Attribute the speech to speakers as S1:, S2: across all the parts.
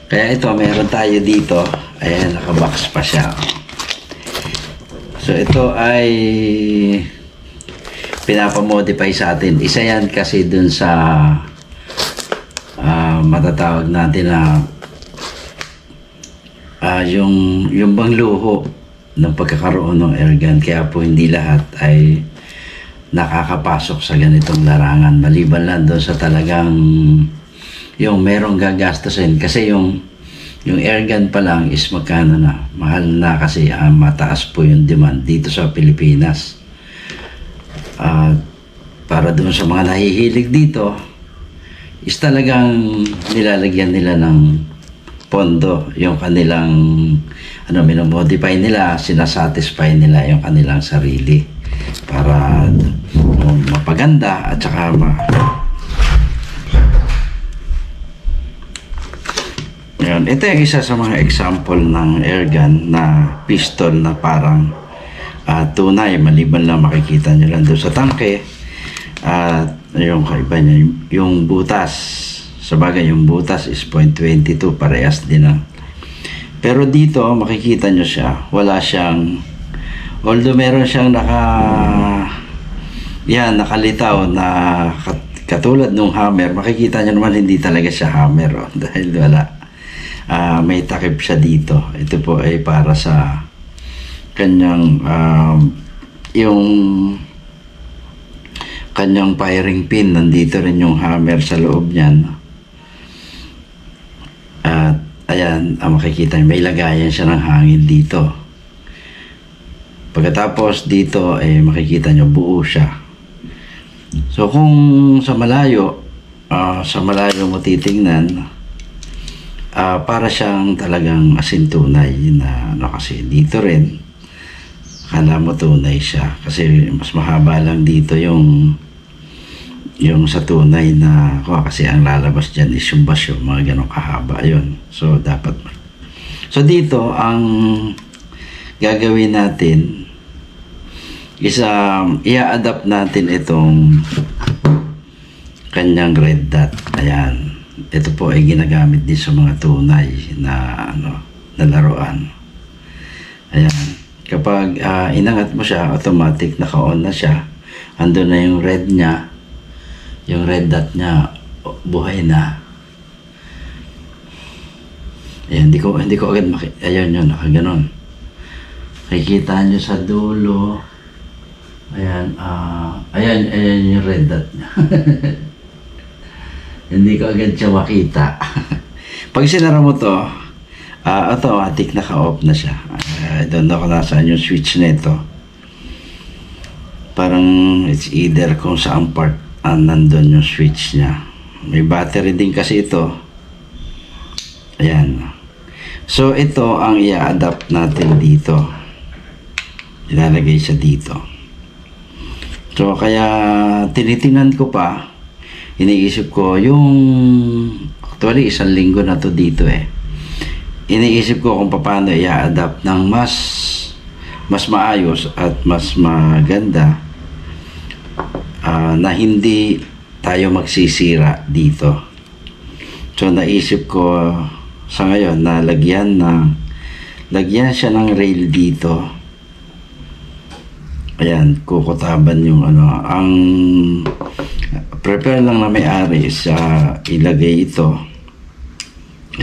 S1: Kaya ito, meron tayo dito. Ayan, nakabox pa siya. So, ito ay pinapamodify sa atin. Isa yan kasi dun sa matatawag natin na yung bang luho ng pagkakaroon ng airgun. Kaya po hindi lahat ay nakakapasok sa ganitong larangan. Maliban lang doon sa talagang yung merong gagastusin. Kasi yung airgun pa lang is magkano na. Mahal na kasi mataas po yung demand dito sa Pilipinas. Para doon sa mga nahihilig dito is talagang nilalagyan nila ng pondo yung kanilang minomodify nila, sinasatisfy nila yung kanilang sarili para mapaganda at saka Yun. Ito yung isa sa mga example ng airgun na pistol na parang tunay, maliban lang makikita nyo lang doon sa tangke at yung kaiba niya, yung butas. Sabagay, yung butas is .22, parehas din lang. Pero dito, makikita nyo siya, wala siyang, although meron siyang nakalitaw na katulad nung hammer, makikita nyo naman hindi talaga siya hammer dahil wala. May takip siya dito. Ito po ay para sa kanyang yung kanyang firing pin. Nandito rin yung hammer sa loob niyan. At ayan, makikita nyo, may lagayan siya ng hangin dito. Pagkatapos dito ay makikita nyo buo siya. So kung sa malayo mo titingnan, para siyang talagang asintunay na kasi dito rin akala mo tunay siya kasi mas mahaba lang dito yung sa tunay na kasi ang lalabas dyan is yung basyo, mga ganong kahaba yun. So dapat dito ang gagawin natin is i-adapt natin itong kanyang red dot. Ayan. Ito po ay ginagamit din sa mga tunay na na laruan. Ayan. Kapag inangat mo siya, automatic naka-on na siya. Andun na yung red niya. Yung red dot niya buhay na. Ayan, hindi ko agad ayan yun, nakaganon. Nakikita nyo sa dulo. Ayan, ayan yung red dot niya. Hindi ko agad siya makita. Pag sinara mo to, automatic naka-off na siya. I don't know kung nasaan yung switch nito. Parang it's either kung saan part nandun yung switch niya. May battery din kasi ito. Ayan. So ito ang i-adapt natin dito. Ilalagay siya dito. So kaya tinitingnan ko pa, iniisip ko yung actually 1 linggo na to dito iniisip ko kung paano i-adapt ng mas maayos at mas maganda na hindi tayo magsisira dito. So naisip ko sa ngayon na lagyan siya ng rail dito. Ayan, kukutaban yung ang prepare lang na may-ari is ilagay ito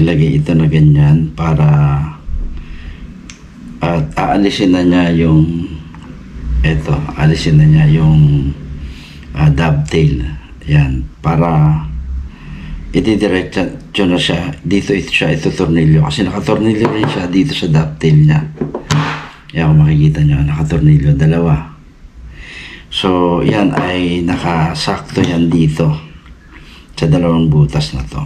S1: na ganyan para at aalisin na niya yung dovetail. Ayan, para itidiretso na siya dito, siya itutornilyo kasi nakatornilyo rin siya dito sa dovetail niya. Ayan, kung makikita nyo, nakatornilyo dalawa. So yan ay nakasakto yan dito sa dalawang butas na to.